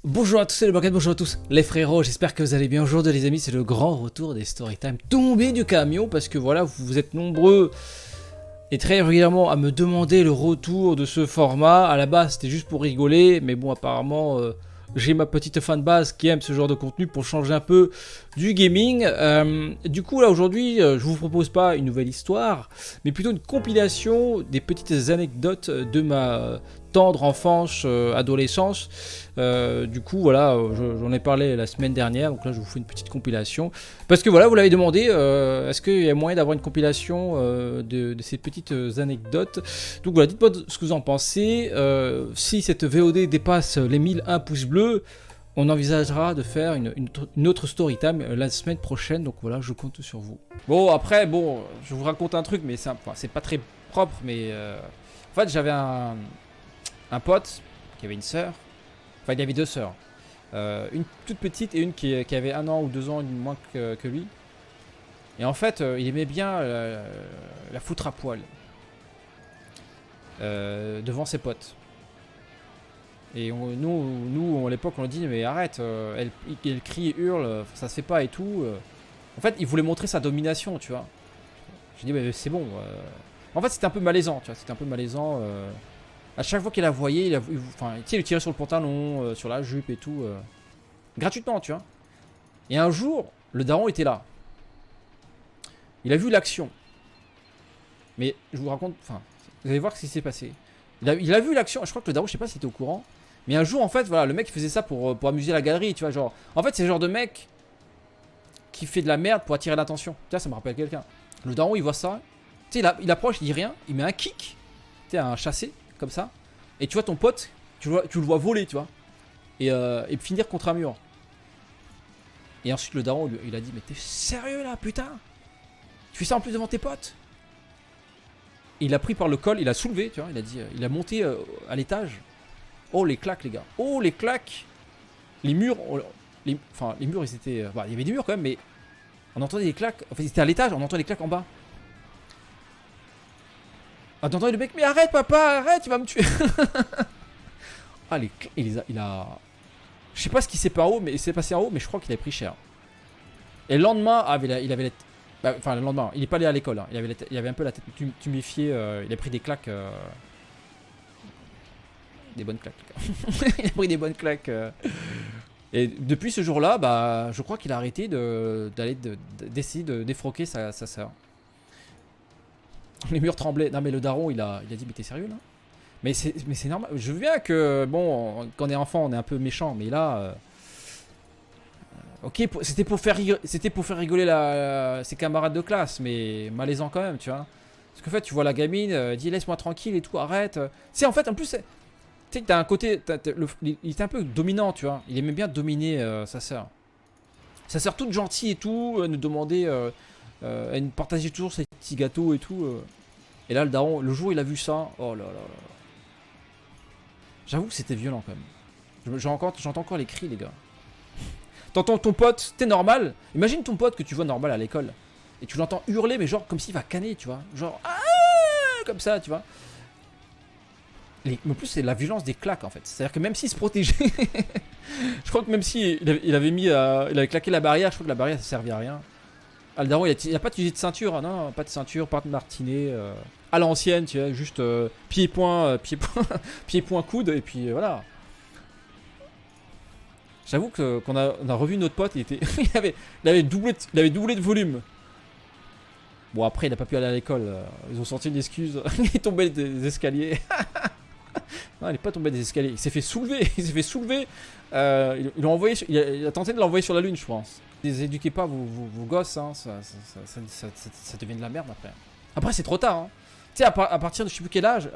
Bonjour à tous les buckets, bonjour à tous les frérots, j'espère que vous allez bien. Aujourd'hui les amis, c'est le grand retour des Storytime tombés du camion parce que voilà, vous êtes nombreux et très régulièrement à me demander le retour de ce format. À la base c'était juste pour rigoler, mais bon apparemment j'ai ma petite fanbase qui aime ce genre de contenu pour changer un peu du gaming. Du coup là aujourd'hui je vous propose pas une nouvelle histoire, mais plutôt une compilation des petites anecdotes de ma tendre enfance, adolescence. Du coup voilà, j'en ai parlé la semaine dernière, donc là je vous fais une petite compilation. Parce que voilà, vous l'avez demandé, est-ce qu'il y a moyen d'avoir une compilation de ces petites anecdotes. Donc voilà, dites-moi ce que vous en pensez. Si cette VOD dépasse les 1001 pouces bleus, on envisagera de faire une autre story time la semaine prochaine. Donc voilà, je compte sur vous. Bon, après, je vous raconte un truc, mais c'est pas très propre. Mais en fait, j'avais un pote qui avait une sœur. Enfin, il y avait deux sœurs. Une toute petite et une qui avait 1 an ou 2 ans moins que lui. Et en fait, il aimait bien la foutre à poil devant ses potes. Et nous à l'époque, on lui dit mais arrête, elle crie, hurle, ça se fait pas et tout. En fait, il voulait montrer sa domination, tu vois. J'ai dit mais c'est bon. En fait, c'était un peu malaisant, tu vois. C'était un peu malaisant. À chaque fois qu'il la voyait, il tirait sur le pantalon, sur la jupe et tout. Gratuitement, tu vois. Et un jour, le daron était là. Il a vu l'action. Mais je vous raconte, vous allez voir ce qui s'est passé. Il a vu l'action, je crois que le daron, je sais pas s'il était au courant. Mais un jour, en fait, voilà, le mec il faisait ça pour amuser la galerie, tu vois. Genre, en fait, c'est le genre de mec qui fait de la merde pour attirer l'attention. Tu vois, ça me rappelle quelqu'un. Le daron, il voit ça. Tu sais, il approche, il dit rien. Il met un kick. Tu sais, un chassé, comme ça. Et tu vois ton pote, tu le vois voler, tu vois. Et finir contre un mur. Et ensuite, le daron, il a dit mais t'es sérieux là, putain? Tu fais ça en plus devant tes potes? Il a pris par le col, il a soulevé, tu vois, il a monté à l'étage. Oh les claques les gars, oh les claques. Les murs, les murs ils étaient, il y avait des murs quand même, mais on entendait des claques. Enfin, ils étaient à l'étage, on entendait les claques en bas. On entendait le mec, mais arrête papa, arrête, tu vas me tuer. Ah il a, je sais pas ce qui s'est passé en haut, mais je crois qu'il a pris cher. Et le lendemain, il avait le lendemain, il est pas allé à l'école, hein. Il avait un peu la tête tuméfiée, il a pris des claques. Des bonnes claques, il a pris des bonnes claques. Et depuis ce jour-là, je crois qu'il a arrêté d'essayer de défroquer sa sœur. Les murs tremblaient. Non mais le daron, il a dit mais t'es sérieux là? Mais c'est normal. Je veux bien que, bon, quand on est enfant, on est un peu méchant, mais là... ok, c'était pour faire rigoler ses camarades de classe, mais malaisant quand même, tu vois. Parce qu'en fait, tu vois la gamine, dit laisse-moi tranquille et tout, arrête. Tu sais, en fait, en plus, tu sais, t'as un côté. Il était un peu dominant, tu vois. Il aimait bien dominer sa sœur. Sa sœur toute gentille et tout, nous demandait. Elle nous partageait toujours ses petits gâteaux et tout. Et là, le daron, le jour où il a vu ça, oh là là là. J'avoue que c'était violent quand même. J'entends encore les cris, les gars. T'entends ton pote, t'es normal. Imagine ton pote que tu vois normal à l'école. Et tu l'entends hurler, mais genre comme s'il va canner, tu vois. Genre, ah, comme ça, tu vois. Mais en plus, c'est la violence des claques en fait. C'est-à-dire que même s'il se protégeait, je crois que même s'il il avait claqué la barrière, je crois que la barrière ça servait à rien. Ah, le daron, il a pas utilisé de ceinture, hein, non, pas de ceinture, pas de martinet. À l'ancienne, tu vois, juste pied-point, pied-point, coude, et puis voilà. J'avoue qu'on a revu notre pote, il avait doublé de volume. Bon, après, il a pas pu aller à l'école. Ils ont sorti une excuse. Il est tombé des escaliers. Non, il est pas tombé des escaliers. Il s'est fait soulever. Il a tenté de l'envoyer sur la lune, je pense. Ne les éduquez pas vos gosses, hein. Ça devient de la merde après. Après, c'est trop tard. Hein. Tu sais, à partir de je sais plus quel âge,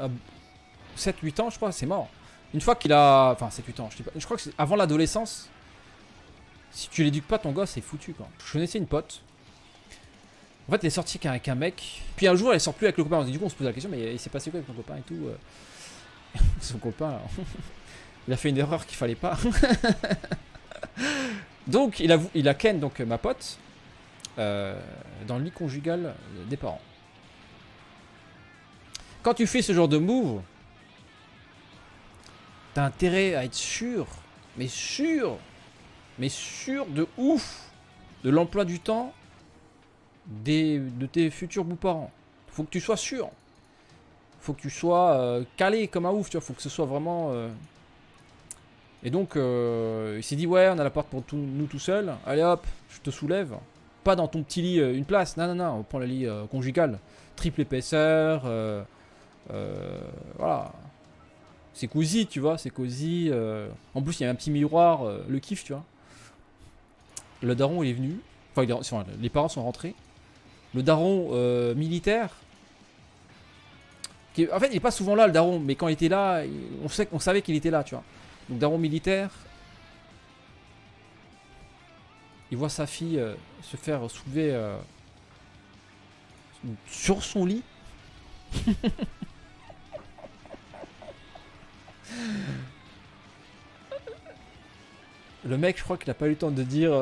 7-8 ans, je crois, c'est mort. Une fois qu'il a. Enfin, 7-8 ans, je crois que c'est avant l'adolescence. Si tu l'éduques pas, ton gosse, c'est foutu, quoi. Je connaissais une pote. En fait, elle est sortie avec un mec. Puis un jour, elle sort plus avec le copain. Du coup, on se pose la question, mais il s'est passé quoi avec ton copain et tout. Son copain, il a fait une erreur qu'il fallait pas. Donc, il a ken, donc ma pote, dans le lit conjugal des parents. Quand tu fais ce genre de move, t'as intérêt à être sûr mais sûr de ouf de l'emploi du temps de tes futurs beaux-parents. Faut que tu sois sûr. Faut que tu sois calé comme un ouf, tu vois. Faut que ce soit vraiment... Et donc, il s'est dit, ouais, on a la porte pour nous tout seuls. Allez hop, je te soulève. Pas dans ton petit lit, une place. Non, non, non, on prend le lit conjugal. Triple épaisseur. Voilà. C'est cosy, tu vois, c'est cosy. En plus, il y a un petit miroir, le kiff, tu vois. Le daron, il est venu. Enfin, les parents sont rentrés. Le daron militaire. En fait, il n'est pas souvent là, le daron. Mais quand il était là, on savait qu'il était là, tu vois. Donc, daron militaire. Il voit sa fille se faire soulever sur son lit. Le mec, je crois qu'il a pas eu le temps de dire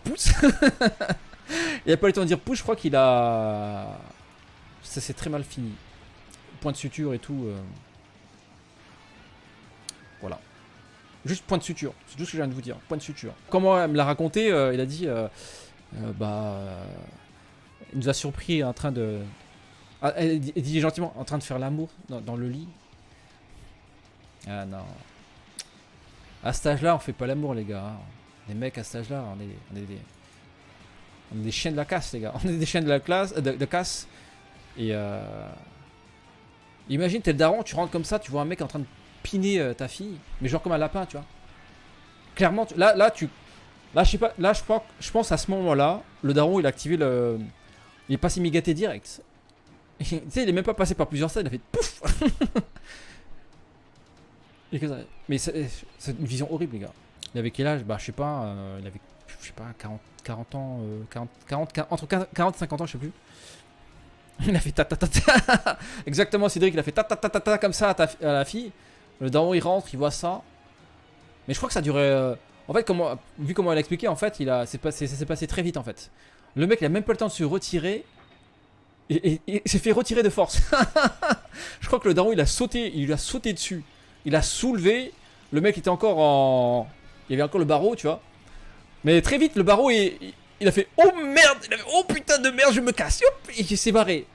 pouce. Il a pas eu le temps de dire pouce, je crois qu'il a... Ça s'est très mal fini. Point de suture et tout. Voilà. Juste point de suture. C'est tout ce que je viens de vous dire. Point de suture. Comment elle me l'a raconté, il a dit... il nous a surpris en train de... Ah, elle dit gentiment, en train de faire l'amour dans le lit. Ah non. À cet âge-là, on fait pas l'amour, les gars. Les mecs, à cet âge-là, on est des chiens de la casse, les gars. On est des chiens de la classe, de casse. Et imagine, t'es le daron, tu rentres comme ça, tu vois un mec en train de piner ta fille, mais genre comme un lapin, tu vois. Clairement, là, je sais pas, là, je pense à ce moment-là, le daron, il a activé le, il est passé migaté direct. Tu sais, il est même pas passé par plusieurs stades, il a fait pouf. Mais c'est une vision horrible, les gars. Il avait quel âge? Bah, je sais pas, il avait, je sais pas, 40 ans, entre 40 et 50 ans, je sais plus. Il a fait ta ta ta ta. Exactement, Cédric, il a fait ta ta ta ta ta comme ça à la fille. Le daron, il rentre, il voit ça. Mais je crois que ça durait. En fait, vu comment elle a expliqué, en fait, ça s'est passé très vite, en fait. Le mec, il a même pas le temps de se retirer. Et il s'est fait retirer de force. Je crois que le daron, il lui a sauté dessus. Il a soulevé. Le mec était encore en... Il y avait encore le barreau, tu vois. Mais très vite, le barreau, il a fait oh merde, oh putain de merde, je me casse. Hop, et il s'est barré.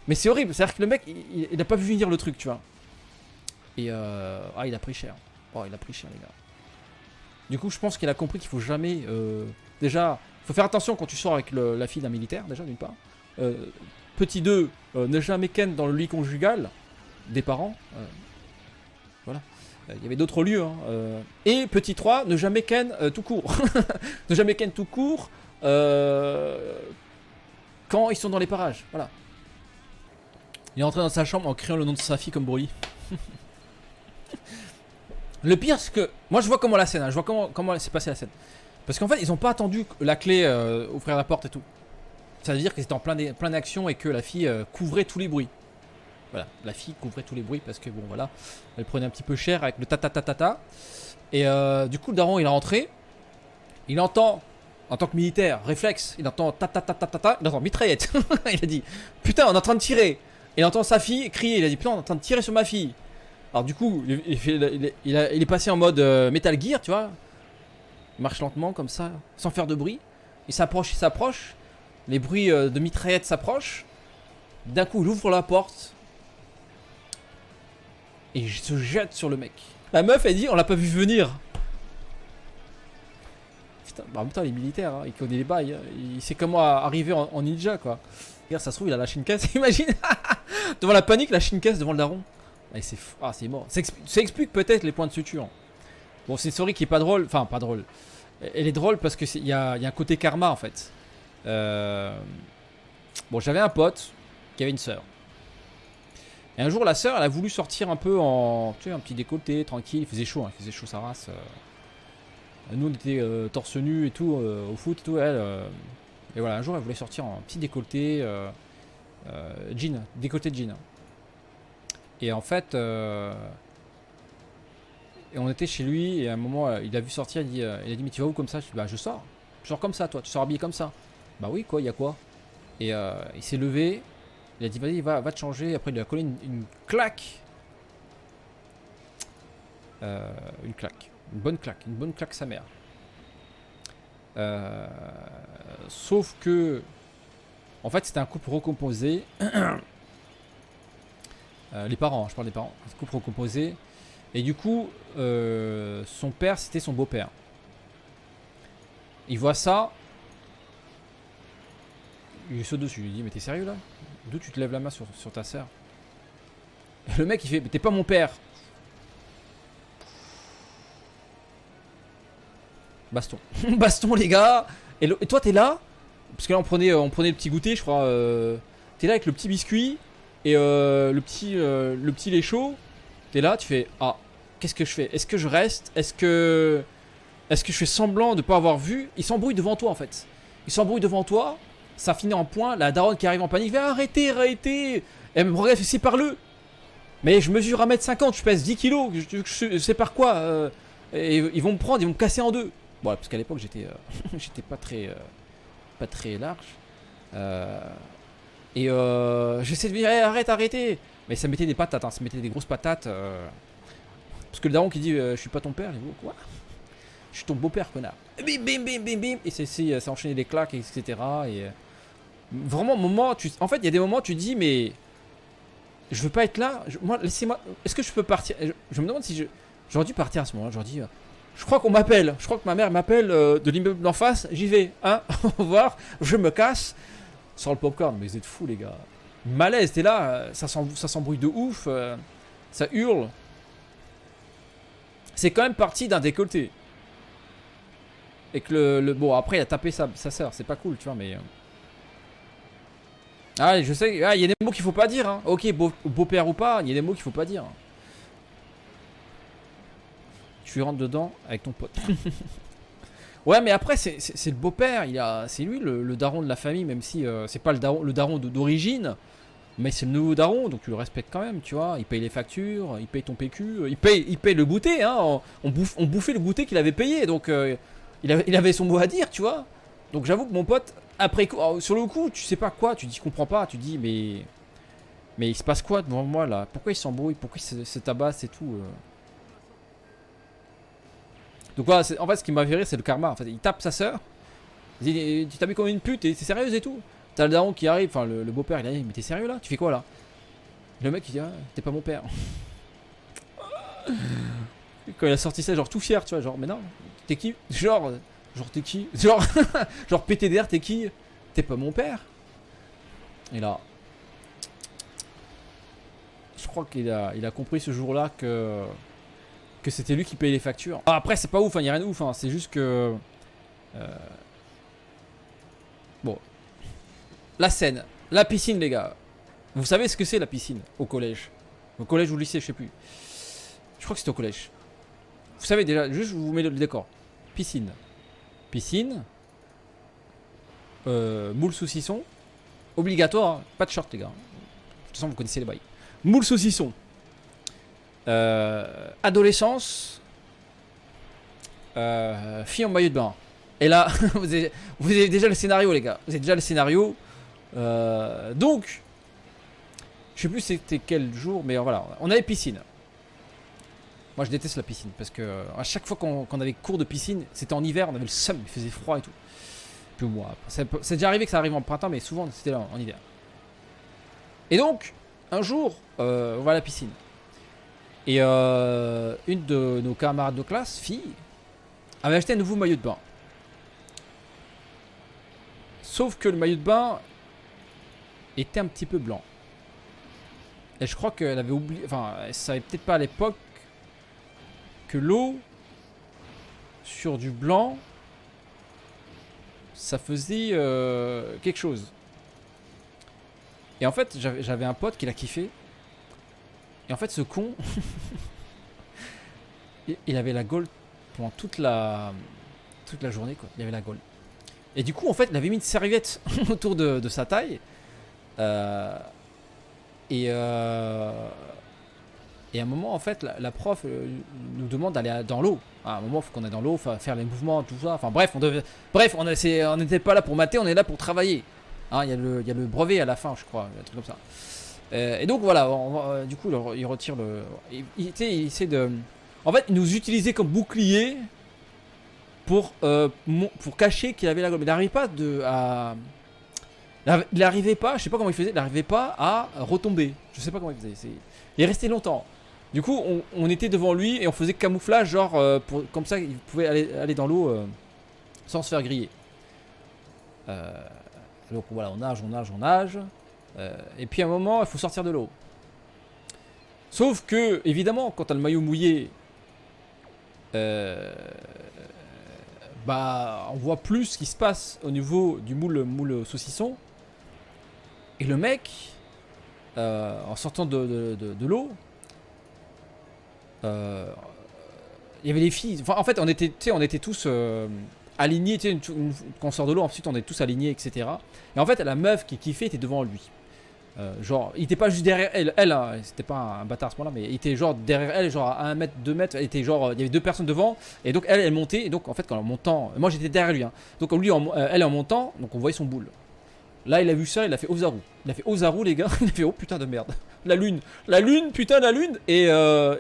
Mais c'est horrible. C'est-à-dire que le mec, il a pas vu venir le truc, tu vois. Et il a pris cher. Oh, il a pris cher, les gars. Du coup, je pense qu'il a compris qu'il faut jamais... déjà, il faut faire attention quand tu sors avec la fille d'un militaire, déjà, d'une part. Petit 2, ne jamais ken dans le lit conjugal des parents. Voilà. Il y avait d'autres lieux. Hein. Et petit 3, ne jamais ken tout court. Ne jamais ken tout court quand ils sont dans les parages. Voilà. Il est entré dans sa chambre en criant le nom de sa fille comme bruit. Le pire, c'est que... Moi, je vois comment la scène, hein, je vois comment s'est passée la scène. Parce qu'en fait, ils n'ont pas attendu la clé ouvrir la porte et tout. Ça veut dire qu'ils étaient en plein d'action et que la fille couvrait tous les bruits. Voilà, la fille couvrait tous les bruits parce que, bon, voilà, elle prenait un petit peu cher avec le ta-ta-ta-ta-ta. Et du coup, le daron, il est rentré. Il entend, en tant que militaire, réflexe, il entend ta-ta-ta-ta-ta-ta. Il entend mitraillette. Il a dit, putain, on est en train de tirer. Et il entend sa fille crier. Il a dit, putain, on est en train de tirer sur ma fille. Alors du coup, il est passé en mode Metal Gear, tu vois. Il marche lentement comme ça, sans faire de bruit. Il s'approche, il s'approche. Les bruits de mitraillette s'approchent. D'un coup, il ouvre la porte. Et il se jette sur le mec. La meuf, elle dit, on l'a pas vu venir. Putain, bah en même temps, il est militaire, hein, il connaît les bails. Hein, il sait comment arriver en ninja, quoi. Regarde, ça se trouve, il a la Shinkas, imagine. Devant la panique, la Shinkas devant le daron. Et c'est mort. Ça explique peut-être les points de suture. Bon, c'est une story qui est pas drôle. Enfin, pas drôle. Elle est drôle parce qu'il y a un côté karma, en fait. Bon, j'avais un pote qui avait une sœur. Et un jour, la sœur, elle a voulu sortir un peu en... Tu sais, un petit décolleté, tranquille. Il faisait chaud, hein, il faisait chaud sa race. Nous, on était torse nu et tout, au foot et tout. Elle, et voilà, un jour, elle voulait sortir en petit décolleté, jean, décolleté de jean. Et en fait, et on était chez lui et à un moment, il a vu sortir, il a dit mais tu vas où comme ça? Je dis bah je sors comme ça, toi, tu sors habillé comme ça. Bah oui, quoi, il y a quoi? Et il s'est levé, il a dit vas-y, va te changer. Après, il lui a collé une claque. Une claque. Une bonne claque sa mère. Sauf que, en fait, c'était un couple recomposé. Les parents, je parle des parents. Un couple recomposé. Et du coup, son père, c'était son beau-père. Il voit ça. Il saute dessus. Il lui dit, mais t'es sérieux là? D'où tu te lèves la main sur ta sœur? Le mec, il fait, mais t'es pas mon père. Baston. Baston, les gars. Et toi, t'es là. Parce que là, on prenait le petit goûter, je crois. T'es là avec le petit biscuit. Et le petit lait chaud. T'es là, tu fais, ah, qu'est-ce que je fais? Est-ce que je reste? Est-ce que je fais semblant de pas avoir vu? Il s'embrouille devant toi, en fait. Il s'embrouille devant toi. Ça finit en point. La daronne qui arrive en panique. Arrêtez. Elle me regarde, sépare-le. Mais je mesure 1m50, je pèse 10 kilos. Je sais par quoi. Et ils vont me prendre, ils vont me casser en deux. Bon, parce qu'à l'époque, j'étais j'étais pas très large. J'essaie de dire, hey, arrêtez. Mais ça mettait des patates, hein, ça mettait des grosses patates. Parce que le daron qui dit, je suis pas ton père. Il dit, quoi? Je suis ton beau-père, connard. Bim, bim, bim, bim, bim. Et ça enchaînait des claques, etc. Et vraiment, en fait, il y a des moments où tu dis, mais je veux pas être là. Moi, laissez-moi. Est-ce que je peux partir? Je me demande si j'aurais dû partir à ce moment-là. J'aurais dit, je crois qu'on m'appelle. Je crois que ma mère m'appelle de l'immeuble d'en face. J'y vais. Hein. Au revoir. Je me casse. Sans le popcorn. Mais vous êtes fous, les gars. Malaise, t'es là. Ça s'embrouille de ouf. Ça hurle. C'est quand même parti d'un décolleté. Et que bon, après, il a tapé sa sœur. C'est pas cool, tu vois, mais. Ah, je sais. Ah, il y a des mots qu'il faut pas dire. Hein. Ok, beau-père ou pas, il y a des mots qu'il faut pas dire. Tu rentres dedans avec ton pote. Ouais, mais après, c'est le beau-père. C'est lui le daron de la famille, même si c'est pas le daron d'origine. Mais c'est le nouveau daron, donc tu le respectes quand même, tu vois. Il paye les factures, il paye ton PQ, il paye le goûter. Hein. On bouffait le goûter qu'il avait payé, donc il avait son mot à dire, tu vois. Donc j'avoue que mon pote, après sur le coup, tu sais pas quoi, tu dis comprends pas, tu dis mais il se passe quoi devant moi là? Pourquoi il s'embrouille? Pourquoi il se tabasse et tout Donc voilà, en fait ce qui m'a viré c'est le karma. En fait, il tape sa sœur, il dit tu t'as mis comme une pute, et c'est sérieuse et tout. T'as le daron qui arrive, enfin le beau-père, il a dit mais t'es sérieux là? Tu fais quoi là? Le mec il dit ah, t'es pas mon père. Quand il a sorti ça, genre tout fier, tu vois, genre mais non, t'es qui? Genre t'es qui? Genre PTDR, t'es qui? T'es pas mon père. Et là, je crois qu'il a compris ce jour-là que c'était lui qui payait les factures. Ah, après, c'est pas ouf, il n'y a rien de ouf, hein, c'est juste que. Bon. La scène, la piscine, les gars. Vous savez ce que c'est la piscine au collège? Au collège ou au lycée, je sais plus. Je crois que c'était au collège. Vous savez déjà, juste je vous mets le décor. Piscine. Moule saucisson. Obligatoire, hein, pas de short, les gars. De toute façon, vous connaissez les bails. Moule saucisson. Adolescence. Fille en maillot de bain. Et là, vous avez déjà le scénario, les gars. Vous avez déjà le scénario. Donc, je sais plus c'était quel jour, mais voilà. On avait piscine. Moi, je déteste la piscine parce que à chaque fois qu'on avait cours de piscine, c'était en hiver, on avait le seum, il faisait froid et tout. Puis moi, c'est déjà arrivé que ça arrive en printemps, mais souvent c'était là en hiver. Et donc, un jour, on va à la piscine. Et une de nos camarades de classe, fille, avait acheté un nouveau maillot de bain. Sauf que le maillot de bain était un petit peu blanc. Et je crois qu'elle avait oublié, enfin, elle savait peut-être pas à l'époque que l'eau sur du blanc, ça faisait quelque chose. Et en fait, j'avais un pote qui l'a kiffé. Et en fait, ce con, il avait la gaule pendant toute la journée, quoi. Il avait la gaule. Et du coup, en fait, il avait mis une serviette autour de sa taille. Et à un moment, en fait, la prof nous demande d'aller dans l'eau. À un moment, il faut qu'on aille dans l'eau, faire les mouvements, tout ça. Enfin bref, on n'était pas là pour mater, on est là pour travailler. Hein, il y a le brevet à la fin, je crois, un truc comme ça. Et donc voilà, du coup, il retire le. Il essaie de. En fait, il nous utilisait comme bouclier pour cacher qu'il avait la gomme. Il n'arrivait pas il n'arrivait pas, je sais pas comment il faisait, il n'arrivait pas à retomber. Je sais pas comment il faisait. Il est resté longtemps. Du coup, on était devant lui et on faisait camouflage, genre, comme ça, il pouvait aller dans l'eau sans se faire griller. Donc voilà, on nage. Et puis à un moment, il faut sortir de l'eau. Sauf que, évidemment, quand t'as le maillot mouillé, bah, on voit plus ce qui se passe au niveau du moule saucisson. Et le mec, en sortant de l'eau, il y avait les filles. Enfin, en fait, on était tous alignés. Quand on sort de l'eau, ensuite, on est tous alignés, etc. Et en fait, la meuf qui kiffait était devant lui. Genre, il était pas juste derrière elle, hein, c'était pas un bâtard à ce moment-là, mais il était genre derrière elle, genre à 1 mètre, 2 mètres, elle était genre, il y avait 2 personnes devant, et donc elle montait, et donc en fait, quand en montant, moi j'étais derrière lui, hein, donc lui, elle en montant, donc on voyait son boule. Là, il a vu ça, il a fait Ozaru. Il a fait Ozaru, les gars, il a fait oh putain de merde. La lune, putain, la lune, et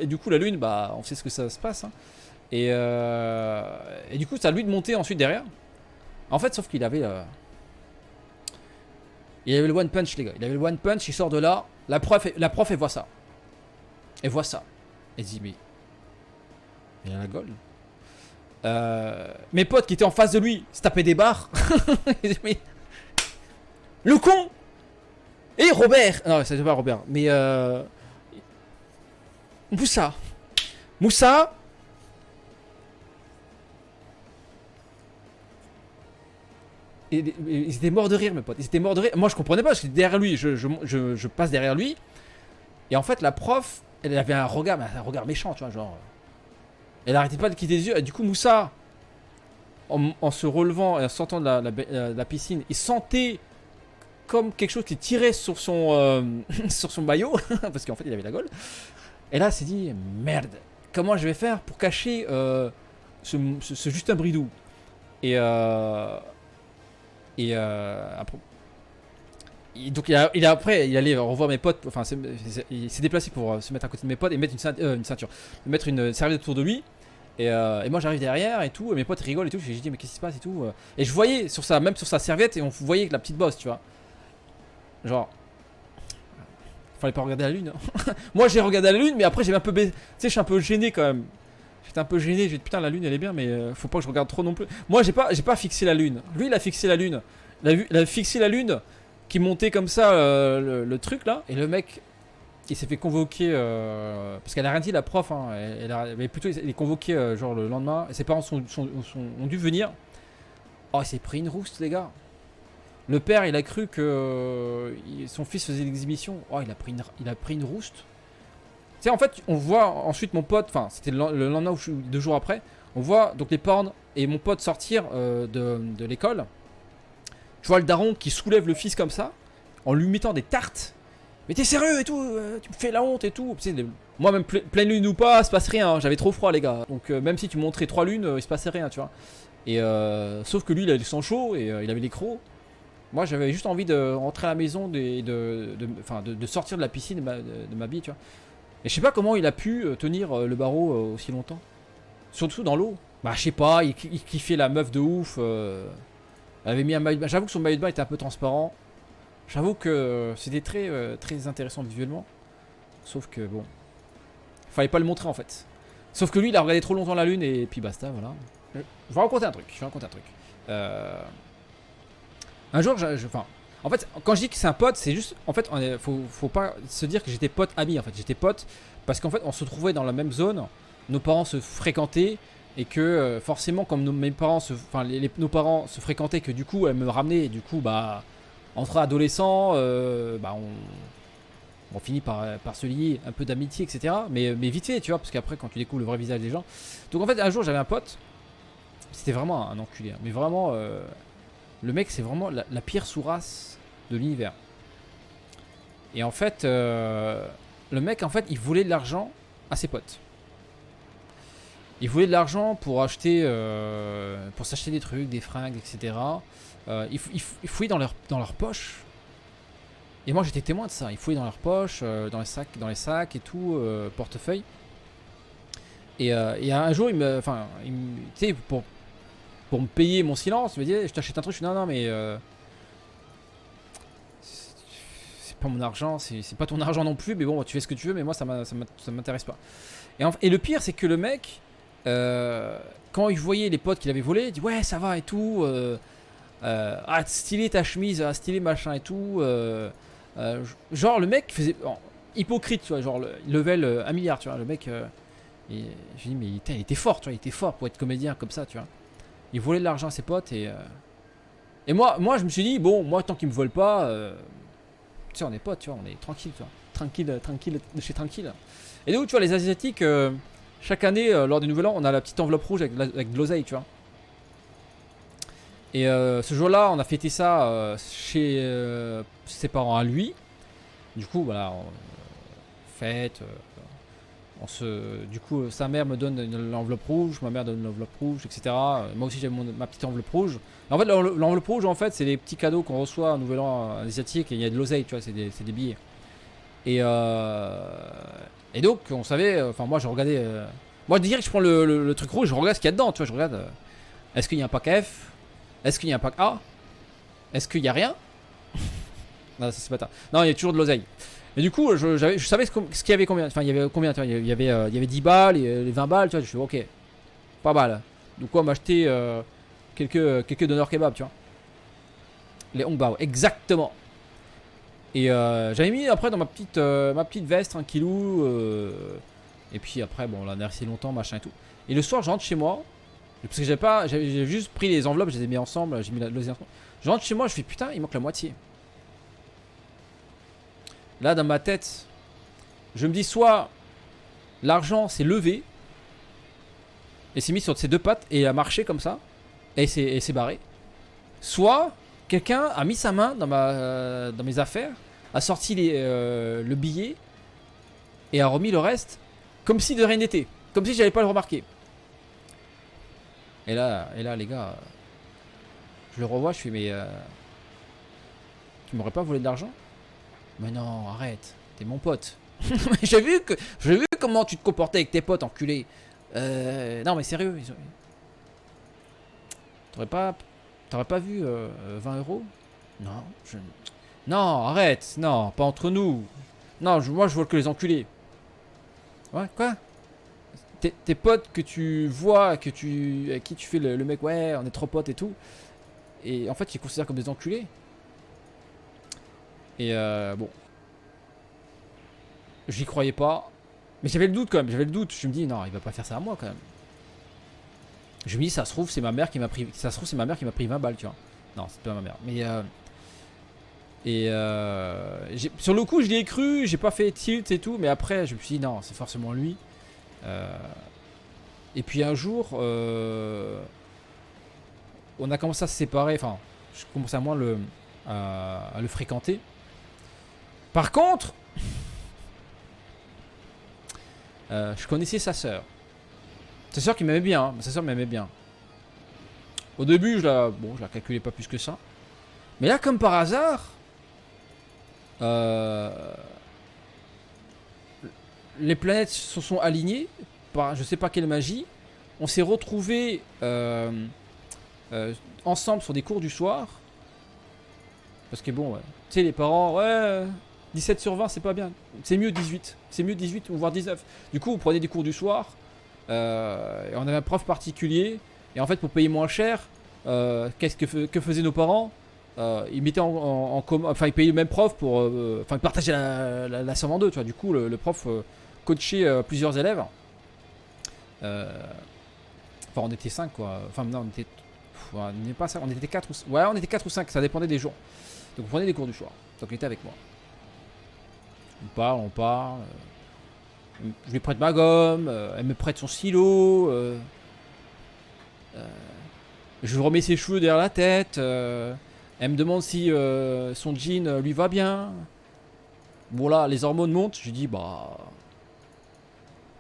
du coup, la lune, bah, on sait ce que ça se passe, hein. Et du coup, c'est à lui de monter ensuite derrière. En fait, sauf qu'il avait. Il avait le one punch, les gars. Il avait le one punch, il sort de là. La prof, elle voit ça. Elle voit ça. Elle dit, mais. Il a la gueule. Mes potes qui étaient en face de lui se tapaient des barres. Mais. Le con. Et Robert. Non, c'était pas Robert. Mais. Moussa. Ils étaient morts de rire, mes potes. Ils étaient morts de rire. Moi, je comprenais pas parce que derrière lui, je passe derrière lui. Et en fait, la prof, elle avait un regard méchant, tu vois, genre. Elle arrêtait pas de quitter les yeux. Et du coup, Moussa, en se relevant et en sortant de la piscine, il sentait comme quelque chose qui tirait sur son, sur son maillot. Parce qu'en fait, il avait la gaule. Et là, il s'est dit, merde, comment je vais faire pour cacher ce Justin Bridou. Et donc après il allait revoir mes potes, enfin il s'est déplacé pour se mettre à côté de mes potes et mettre une ceinture, mettre une serviette autour de lui. Et moi j'arrive derrière et tout, et mes potes rigolent et tout. J'ai dit mais qu'est-ce qui se passe et tout. Et je voyais même sur sa serviette, et on voyait que la petite bosse, tu vois. Genre, fallait pas regarder la lune. Hein. Moi j'ai regardé la lune, mais après j'ai un peu baissé. Tu sais, je suis un peu gêné quand même. J'étais un peu gêné, j'ai dit putain la lune elle est bien, mais faut pas que je regarde trop non plus. Moi j'ai pas fixé la lune. Lui il a fixé la lune. Il a fixé la lune qui montait comme ça le truc là. Et le mec il s'est fait convoquer parce qu'elle a rien dit la prof, hein, elle avait plutôt été convoquée genre le lendemain. Et ses parents ont dû venir. Oh il s'est pris une rouste les gars. Le père il a cru que son fils faisait l'exhibition. Oh il a pris une rouste. Tu sais, en fait, on voit ensuite mon pote, enfin, c'était le lendemain ou 2 jours après, on voit donc les parents et mon pote sortir de l'école. Je vois le daron qui soulève le fils comme ça, en lui mettant des tartes. Mais t'es sérieux et tout, tu me fais la honte et tout. Moi, même pleine lune ou pas, il se passe rien, hein, j'avais trop froid, les gars. Donc, même si tu montrais 3 lunes, il se passait rien, tu vois. Et sauf que lui, il avait le sang chaud et il avait les crocs. Moi, j'avais juste envie de rentrer à la maison, de sortir de la piscine de ma bille, tu vois. Et je sais pas comment il a pu tenir le barreau aussi longtemps. Surtout dans l'eau. Bah je sais pas, il kiffait la meuf de ouf. Elle avait mis un maillot de bain. J'avoue que son maillot de bain était un peu transparent. J'avoue que c'était très intéressant visuellement. Sauf que bon. Fallait pas le montrer en fait. Sauf que lui il a regardé trop longtemps la lune et puis basta, voilà. Je vais vous raconter un truc. Un jour, enfin. En fait, quand je dis que c'est un pote, c'est juste. En fait, faut pas se dire que j'étais pote ami. En fait, j'étais pote parce qu'en fait, on se trouvait dans la même zone. Nos parents se fréquentaient et que forcément, comme nos parents se fréquentaient, que du coup, elle me ramenait. Et du coup, bah, entre adolescents, bah, on finit par se lier un peu d'amitié, etc. Mais vite fait, tu vois, parce qu'après, quand tu découvres le vrai visage des gens. Donc en fait, un jour, j'avais un pote. C'était vraiment un enculé, hein, mais vraiment. Le mec, c'est vraiment la pire sous-race de l'univers. Et en fait, le mec, en fait, il voulait de l'argent à ses potes. Il voulait de l'argent pour acheter, pour s'acheter des trucs, des fringues, etc. Il fouillait dans leur poche. Et moi, j'étais témoin de ça. Il fouillait dans leurs poches, dans les sacs et tout, portefeuille. Et un jour, tu sais, pour me payer mon silence, il me dit, je t'achète un truc. Je suis non, non, mais c'est pas mon argent, c'est pas ton argent non plus. Mais bon, tu fais ce que tu veux, mais moi, ça m'intéresse pas. Et le pire, c'est que le mec, quand il voyait les potes qu'il avait volés, il dit, ouais, ça va et tout. Ah, stylé ta chemise, ah, stylé machin et tout. Genre, le mec faisait. Hypocrite, tu vois, genre, level 1 milliard, tu vois. Le mec. Et je lui dis, mais il était fort, tu vois, il était fort pour être comédien comme ça, tu vois. Il volait de l'argent à ses potes et moi, je me suis dit, bon, moi, tant qu'il me vole pas, tu sais, on est potes, tu vois, on est tranquille, tu vois. Tranquille, de chez tranquille. Et donc, tu vois, les Asiatiques, chaque année, lors du Nouvel An, on a la petite enveloppe rouge avec de l'oseille, tu vois. Et ce jour-là, on a fêté ça chez ses parents à lui. Du coup, voilà, fête. Du coup, sa mère me donne l'enveloppe rouge, ma mère donne l'enveloppe rouge, etc. Moi aussi, j'avais ma petite enveloppe rouge. Et en fait, l'enveloppe rouge, en fait, c'est les petits cadeaux qu'on reçoit au Nouvel An asiatique. Et il y a de l'oseille, tu vois, c'est des billets. Et donc, on savait. Enfin, moi, je regardais. Moi, direct, je prends le truc rouge, je regarde ce qu'il y a dedans, tu vois. Je regarde. Est-ce qu'il y a un pack F? Est-ce qu'il y a un pack A? Est-ce qu'il y a rien? Non, ça c'est pas tard. Non, il y a toujours de l'oseille. Et du coup, je savais ce qu'il y avait combien. Enfin, il y avait combien, tu vois, il y avait 10 balles, et les 20 balles, tu vois. Je suis ok, pas mal. Donc, quoi, m'acheter quelques donneurs kebab, tu vois. Les hongbao, exactement. Et j'avais mis après dans ma petite veste, tranquillou. Et puis après, bon, on l'a resté longtemps, machin et tout. Et le soir, je rentre chez moi. Parce que j'avais juste pris les enveloppes, je les ai mis ensemble, j'ai mis l'oseille ensemble. Je rentre chez moi, je fais putain, il manque la moitié. Là, dans ma tête, je me dis soit l'argent s'est levé et s'est mis sur ses deux pattes et a marché comme ça et s'est barré. Soit quelqu'un a mis sa main dans mes affaires, a sorti le billet et a remis le reste comme si de rien n'était, comme si j'avais pas le remarqué. Et là, les gars, je le revois, je fais mais tu m'aurais pas volé de l'argent? Mais non, arrête, t'es mon pote. j'ai vu comment tu te comportais avec tes potes, enculé. Non mais sérieux, t'aurais pas vu 20 euros? Non, non, arrête, non, pas entre nous. Non, moi je vois que les enculés. Ouais, quoi? Tes potes que tu vois, avec qui tu fais le mec, ouais, on est trop potes et tout. Et en fait, ils considèrent comme des enculés. Et bon. J'y croyais pas. Mais j'avais le doute quand même, j'avais le doute. Je me dis, non, il va pas faire ça à moi quand même. Je me dis, ça se trouve, c'est ma mère qui m'a pris. Ça se trouve, c'est ma mère qui m'a pris 20 balles, tu vois. Non, c'est pas ma mère. Mais sur le coup, je l'y ai cru, j'ai pas fait tilt et tout. Mais après, je me suis dit, non, c'est forcément lui. Et puis un jour, on a commencé à se séparer. Enfin, je commençais à moins à le fréquenter. Par contre, je connaissais sa sœur. Sa sœur qui m'aimait bien. Hein. Sa sœur m'aimait bien. Au début, je la calculais pas plus que ça. Mais là, comme par hasard, les planètes se sont alignées par je sais pas quelle magie. On s'est retrouvés ensemble sur des cours du soir. Parce que bon, ouais. Tu sais, les parents, ouais, 17 sur 20, c'est pas bien. C'est mieux 18. C'est mieux 18 ou voire 19. Du coup, vous prenez des cours du soir. Et on avait un prof particulier. Et en fait, pour payer moins cher, que faisaient nos parents? Ils mettaient en commun. Enfin, ils payaient le même prof pour. Enfin, ils partageaient la somme en deux, tu vois. Du coup, le prof coachait plusieurs élèves. Enfin, on était 5 quoi. Enfin, non, on n'était pas 5, on était 4 ou. Ouais, on était 4 ou 5, ça dépendait des jours. Donc, on prenait des cours du soir. Donc, il était avec moi. On parle. Je lui prête ma gomme, elle me prête son stylo. Je lui remets ses cheveux derrière la tête. Elle me demande si son jean lui va bien. Bon, là, les hormones montent. Je lui dis, bah.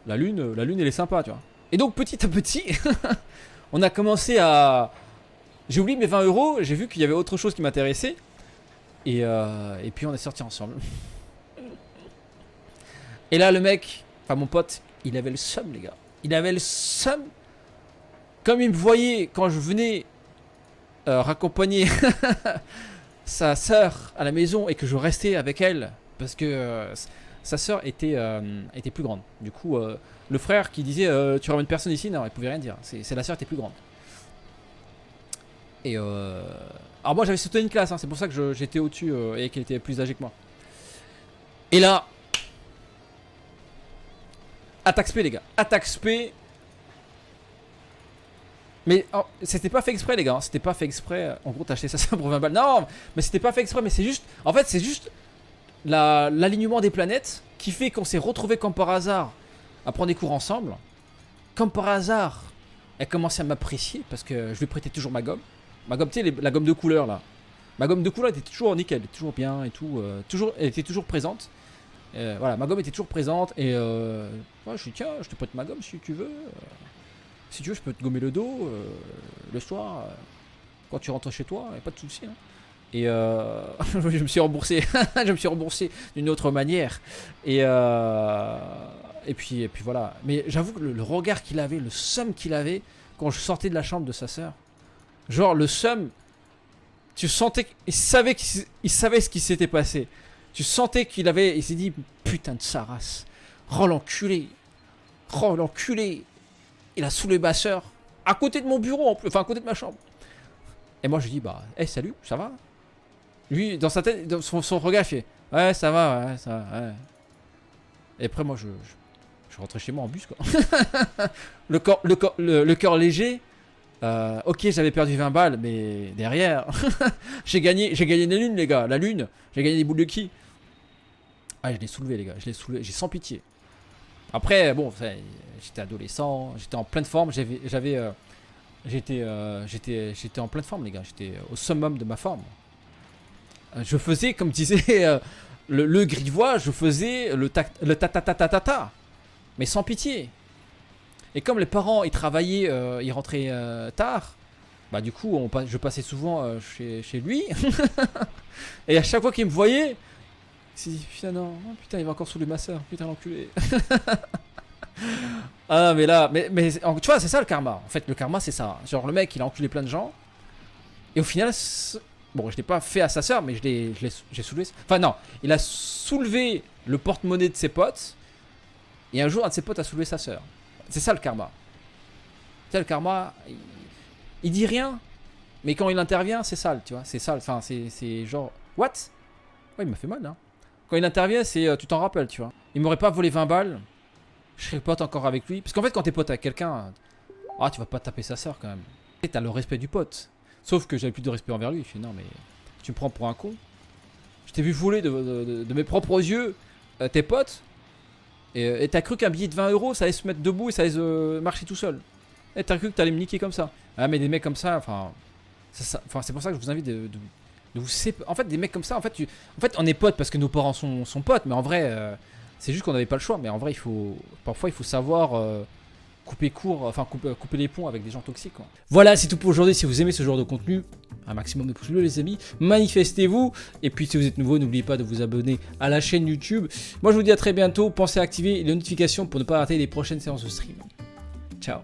La lune, elle est sympa, tu vois. Et donc, petit à petit, on a commencé à. J'ai oublié mes 20 euros. J'ai vu qu'il y avait autre chose qui m'intéressait. Et puis, on est sortis ensemble. Et là, le mec, enfin, mon pote, il avait le seum, les gars. Il avait le seum. Comme il me voyait quand je venais raccompagner sa sœur à la maison et que je restais avec elle parce que sa sœur était plus grande. Du coup, le frère qui disait tu ramènes personne ici, non, il pouvait rien dire. C'est la sœur qui était plus grande. Et alors moi j'avais sauté une classe, hein, c'est pour ça que j'étais au-dessus et qu'elle était plus âgée que moi. Et là, attaque spé les gars, attaque spé. Mais oh, c'était pas fait exprès les gars, hein. C'était pas fait exprès. En gros t'as acheté ça pour 20 balles. Non, mais c'était pas fait exprès, mais c'est juste... En fait c'est juste l'alignement des planètes qui fait qu'on s'est retrouvés comme par hasard à prendre des cours ensemble. Comme par hasard, elle commençait à m'apprécier parce que je lui prêtais toujours ma gomme. Ma gomme, tu sais, la gomme de couleur là. Ma gomme de couleur était toujours nickel, elle était toujours bien et tout. Elle était toujours présente. Voilà, ma gomme était toujours présente et ouais, je lui dis tiens, je te prête ma gomme si tu veux. Si tu veux, je peux te gommer le dos le soir quand tu rentres chez toi, y a pas de souci. Hein. Et je me suis remboursé, je me suis remboursé d'une autre manière. Et puis voilà. Mais j'avoue que le regard qu'il avait, le seum qu'il avait quand je sortais de la chambre de sa sœur, genre le seum, tu sentais qu'il savait ce qui s'était passé. Tu sentais il s'est dit putain de sa race, oh l'enculé, il a saoulé ma sœur à côté de mon bureau en plus, enfin à côté de ma chambre. Et moi je lui dis bah hey, salut, ça va? Lui dans sa tête, dans son regard il fait ouais ça va, ouais. Et après moi je rentrais chez moi en bus quoi. le cœur léger. Ok j'avais perdu 20 balles mais derrière j'ai gagné la lune les gars, la lune, j'ai gagné des boules de qui. Ah je l'ai soulevé les gars, j'ai sans pitié. Après bon j'étais adolescent, j'étais en pleine forme, j'étais en pleine forme les gars, j'étais au summum de ma forme. Je faisais comme disait le grivois, je faisais le ta mais sans pitié. Et comme les parents ils travaillaient, ils rentraient tard, bah du coup je passais souvent chez lui. Et à chaque fois qu'il me voyait, il s'est dit putain non, putain il va encore saouler ma soeur, putain l'enculé. Ah mais là, mais tu vois c'est ça le karma. En fait le karma c'est ça. Genre le mec il a enculé plein de gens. Et au final, bon je l'ai pas fait à sa soeur mais j'ai soulevé. Enfin non, il a soulevé le porte-monnaie de ses potes. Et un jour un de ses potes a soulevé sa soeur. C'est ça le karma. Tu sais le karma, il dit rien. Mais quand il intervient c'est sale tu vois. C'est sale, enfin c'est genre what? Ouais il m'a fait mal hein. Quand il intervient c'est tu t'en rappelles tu vois. Il m'aurait pas volé 20 balles. Je serais pote encore avec lui. Parce qu'en fait quand t'es pote avec quelqu'un, ah tu vas pas taper sa soeur quand même. Et t'as le respect du pote. Sauf que j'avais plus de respect envers lui. Je fais non mais tu me prends pour un con. Je t'ai vu voler de mes propres yeux tes potes. Et t'as cru qu'un billet de 20 € ça allait se mettre debout et ça allait marcher tout seul. Et t'as cru que t'allais me niquer comme ça. Ah mais des mecs comme ça, enfin c'est pour ça que je vous invite de vous séparer. En fait des mecs comme ça, en fait on est potes parce que nos parents sont potes. Mais en vrai c'est juste qu'on n'avait pas le choix. Mais en vrai parfois il faut savoir couper court, enfin couper les ponts avec des gens toxiques quoi. Voilà c'est tout pour aujourd'hui. Si vous aimez ce genre de contenu, un maximum de pouces bleus les amis, manifestez-vous. Et puis si vous êtes nouveau, n'oubliez pas de vous abonner à la chaîne YouTube. Moi je vous dis à très bientôt, pensez à activer les notifications pour ne pas rater les prochaines séances de stream. Ciao.